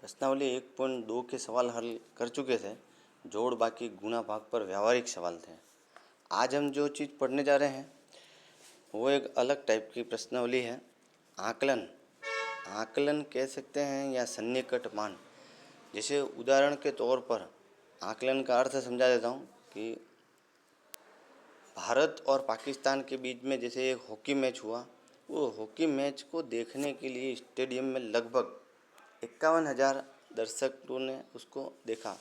प्रश्नावली 1.2 के सवाल हल कर चुके थे। जोड़ बाकी गुणा भाग पर व्यावहारिक सवाल थे। आज हम जो चीज़ पढ़ने जा रहे हैं वो एक अलग टाइप की प्रश्नावली है। आकलन आकलन कह सकते हैं या सन्निकट मान। जैसे उदाहरण के तौर पर आकलन का अर्थ समझा देता हूँ कि भारत और पाकिस्तान के बीच में जैसे एक हॉकी मैच हुआ, वो हॉकी मैच को देखने के लिए स्टेडियम में लगभग 51,000 दर्शकों ने उसको देखा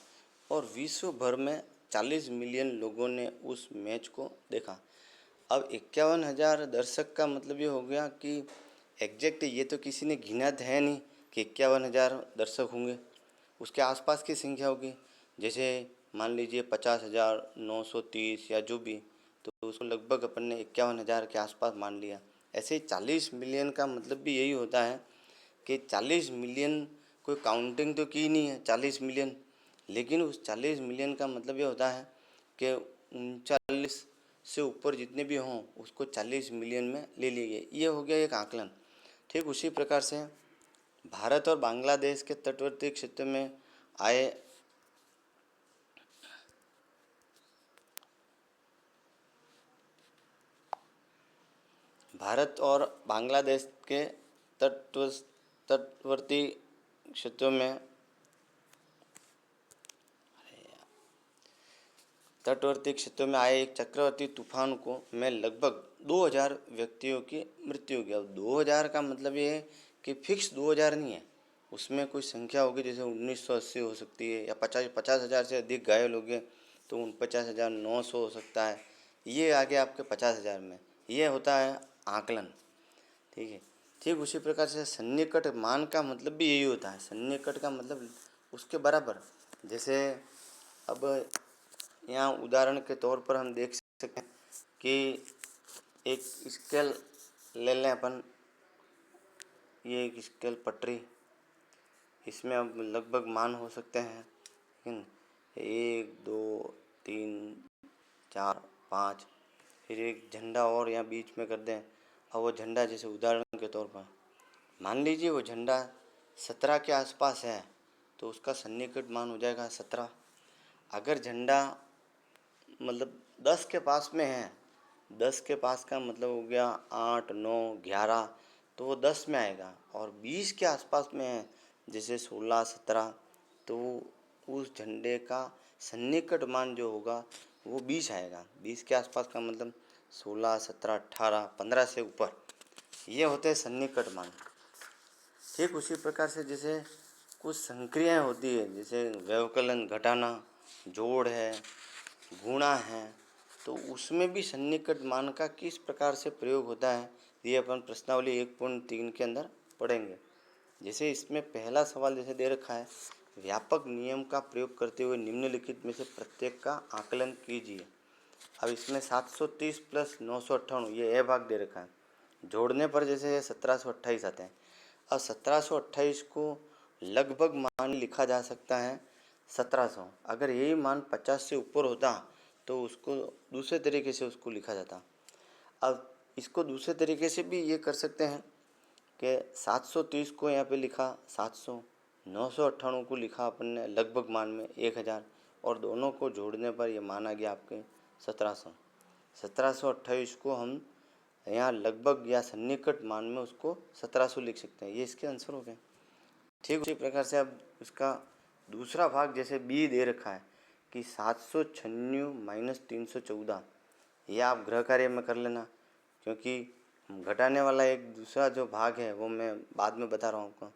और विश्व भर में 40 मिलियन लोगों ने उस मैच को देखा। अब 51,000 दर्शक का मतलब ये हो गया कि एग्जैक्ट ये तो किसी ने गिना है नहीं कि 51,000 दर्शक होंगे, उसके आसपास की संख्या होगी। जैसे मान लीजिए 50,930 या जो भी, तो उसको लगभग अपन ने 51,000 के आसपास मान लिया। ऐसे ही 40 मिलियन का मतलब भी यही होता है कि 40 मिलियन कोई काउंटिंग तो की नहीं है 40 मिलियन, लेकिन उस 40 मिलियन का मतलब ये होता है कि 39 से ऊपर जितने भी हों उसको 40 मिलियन में ले लिए। ये हो गया एक आकलन। ठीक उसी प्रकार से भारत और बांग्लादेश के तटवर्ती क्षेत्र में आए भारत और बांग्लादेश के तटवर्ती क्षेत्रों में आए एक चक्रवाती तूफान को में लगभग 2000 व्यक्तियों की मृत्यु हो गई। अब 2000 का मतलब ये है कि फिक्स 2000 नहीं है, उसमें कोई संख्या होगी। जैसे 1980 हो सकती है या 50,000 से अधिक घायल हो गए तो 49,900 हो सकता है। ये आ गया आपके 50,000 में। ये होता है आकलन। ठीक है। ठीक उसी प्रकार से सन्निकट मान का मतलब भी यही होता है। सन्निकट का मतलब उसके बराबर। जैसे अब यहाँ उदाहरण के तौर पर हम देख सकते हैं कि एक स्केल ले लें अपन। ये एक स्केल पटरी, इसमें अब लगभग मान हो सकते हैं 1 2 3 4 5। फिर एक झंडा और यहाँ बीच में कर दें। अब वो झंडा जैसे उदाहरण के तौर पर मान लीजिए वो झंडा 17 के आसपास है तो उसका सन्निकट मान हो जाएगा 17। अगर झंडा मतलब 10 के पास में है, 10 के पास का मतलब हो गया 8 9 11, तो वो 10 में आएगा। और 20 के आसपास में है जैसे 16 17, तो उस झंडे का सन्निकट मान जो होगा वो 20 आएगा। 20 के आसपास का मतलब 16 17 18 15 से ऊपर, ये होते हैं सन्निकट मान। ठीक उसी प्रकार से जैसे कुछ संक्रियाएँ होती है, जैसे व्यवकलन, घटाना, जोड़ है, गुणा है, तो उसमें भी सन्निकट मान का किस प्रकार से प्रयोग होता है ये अपन प्रश्नावली 1.3 के अंदर पढ़ेंगे। जैसे इसमें पहला सवाल जैसे दे रखा है, व्यापक नियम का प्रयोग करते हुए निम्नलिखित में से प्रत्येक का आकलन कीजिए। अब इसमें 730 प्लस 998 ये ए भाग दे रखा है। जोड़ने पर जैसे 1728 आते हैं। अब 1728 को लगभग मान लिखा जा सकता है 1700। अगर यही मान 50 से ऊपर होता तो उसको दूसरे तरीके से उसको लिखा जाता। अब इसको दूसरे तरीके से भी ये कर सकते हैं कि 730 को यहाँ पे लिखा 700, 998 को लिखा अपन ने लगभग मान में 1000, और दोनों को जोड़ने पर ये मान आ गया आपके 1700। 1728 को हम यहाँ लगभग या सन्निकट मान में उसको 1700 लिख सकते हैं। ये इसके आंसर हो गए। ठीक उसी प्रकार से अब इसका दूसरा भाग जैसे बी दे रखा है कि 796 माइनस 314, यह आप गृह कार्य में कर लेना, क्योंकि घटाने वाला एक दूसरा जो भाग है वो मैं बाद में बता रहा हूँ आपको।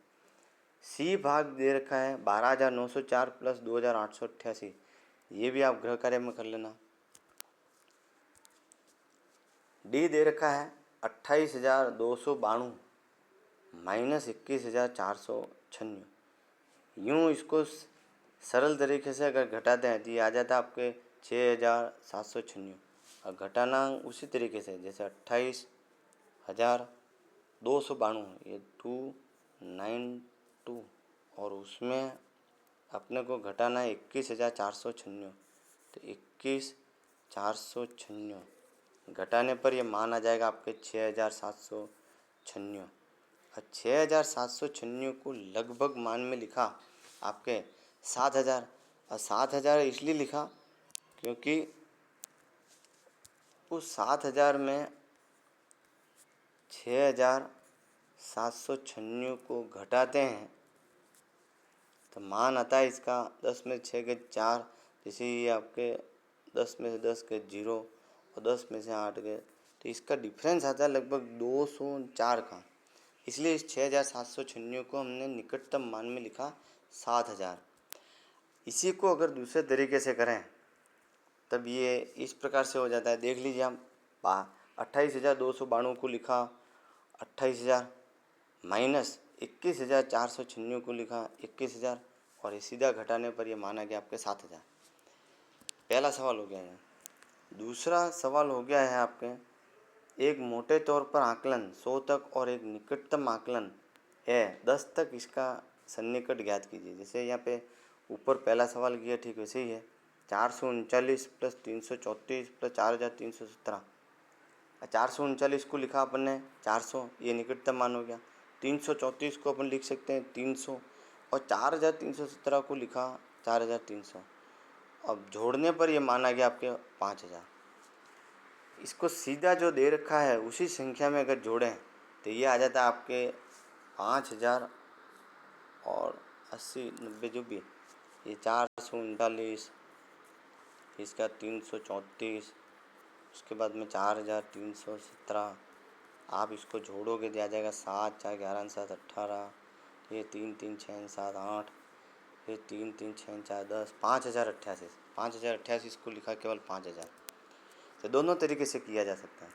सी भाग दे रखा है 12,904 प्लस 2,888, ये भी आप गृह कार्य में कर लेना। डी दे रखा है 28,292 माइनस 21,496। यूँ इसको सरल तरीके से अगर घटाते हैं तो ये आ जाता है आपके 6,796। और घटाना उसी तरीके से जैसे 28,292 ये 292, और उसमें अपने को घटाना है 21,496, तो 21,496 घटाने पर ये मान आ जाएगा आपके 6,796। और 6,796 को लगभग मान में लिखा आपके 7,000। और 7,000 इसलिए लिखा क्योंकि उस 7,000 में 6,796 को घटाते हैं तो मान आता है इसका 10 में 6 के 4, जैसे ये आपके 10 में से 10 के 0 और 10 में से 8 के, तो इसका डिफरेंस आता है लगभग 204 का। इसलिए इस 6,796 को हमने निकटतम मान में लिखा 7,000। इसी को अगर दूसरे तरीके से करें तब ये इस प्रकार से हो जाता है। देख लीजिए, हम 28,292 को लिखा 28,000 माइनस 21,496 को लिखा 21,000 और ये सीधा घटाने पर ये माना गया आपके 7,000। पहला सवाल हो गया है। दूसरा सवाल हो गया है आपके एक मोटे तौर पर आकलन 100 तक और एक निकटतम आकलन है 10 तक, इसका सन्निकट ज्ञात कीजिए। जैसे यहाँ पे ऊपर पहला सवाल किया ठीक वैसे ही है। 439 प्लस 334 प्लस 4,317। 439 को लिखा अपन ने 400, ये निकटतम मान हो गया। 334 को अपन लिख सकते हैं 300 और 4,317 को लिखा 4,300। अब जोड़ने पर ये माना गया आपके 5,000। इसको सीधा जो दे रखा है उसी संख्या में अगर जोड़ें तो ये आ जाता है आपके 5,000 और 80 90 जो भी, ये 439, इसका 334, उसके बाद में 4,317। आप इसको जोड़ोगे तो आ जाएगा 7 4 11 7 18, ये 3 3 6 7 8, फिर 3 3 6 4 10, 5,088। 5,088 इसको लिखा केवल 5,000। तो दोनों तरीके से किया जा सकता है।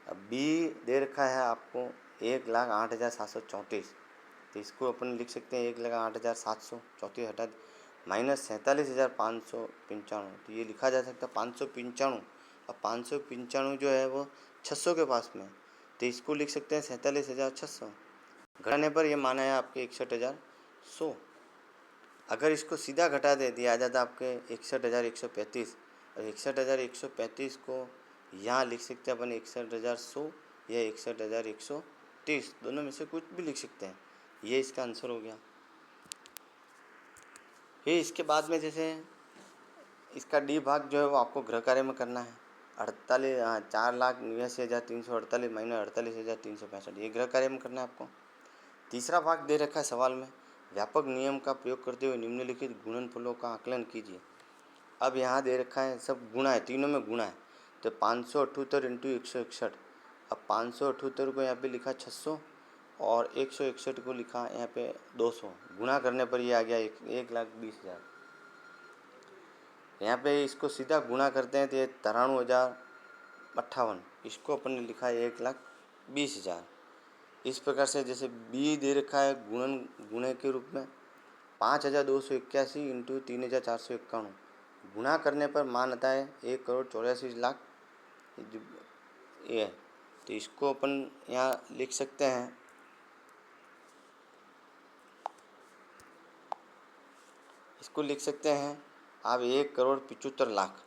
अब बी दे रखा है आपको 1,08,734, तो इसको अपन लिख सकते हैं 1,08,734 हटा माइनस 47,595, तो ये लिखा जा सकता है 595। अब 595 जो है वो 600 के पास में, तो इसको लिख सकते हैं 47,600। घटाने पर ये माना है आपके 61,100। अगर इसको सीधा घटा दे दिया आ जाता आपके 61,135, और 61,135 को यहाँ लिख सकते हैं अपन 61,100 या 61,130, दोनों में से कुछ भी लिख सकते हैं। ये इसका आंसर हो गया। फिर इसके बाद में जैसे इसका डी भाग जो है वो आपको गृह कार्य में करना है। 4,89,348 माइनस 48,365, ये गृह कार्य में करना है आपको। तीसरा भाग दे रखा है सवाल में, व्यापक नियम का प्रयोग करते हुए निम्नलिखित गुणनफलों का आकलन कीजिए। अब यहाँ दे रखा है सब गुणा है, तीनों में गुणा है, तो 578 इंटू 161। अब 578 को यहाँ पे लिखा 600 और 161 को लिखा यहाँ पे 200। गुणा करने पर ये आ गया 1,20,000। यहाँ पे इसको सीधा गुणा करते हैं तो ये 93,058, इसको अपन ने लिखा है 1,20,000। इस प्रकार से जैसे बी दे रखा है गुणे के रूप में 5,281 इंटू 3,451, गुणा करने पर मान आता है 1,84,00,000 ये है। तो इसको अपन यहाँ लिख सकते हैं, इसको लिख सकते हैं आप 1,75,00,000।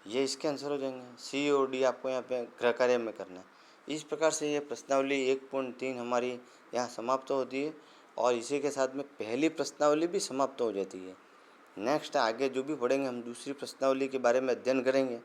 ये इसके आंसर हो जाएंगे। सी और डी आपको यहाँ पे गृह कार्य में करना है। इस प्रकार से ये प्रश्नावली 1.3 हमारी यहाँ समाप्त होती है और इसी के साथ में पहली प्रश्नावली भी समाप्त हो जाती है। नेक्स्ट आगे जो भी पढ़ेंगे हम दूसरी प्रश्नावली के बारे में अध्ययन करेंगे।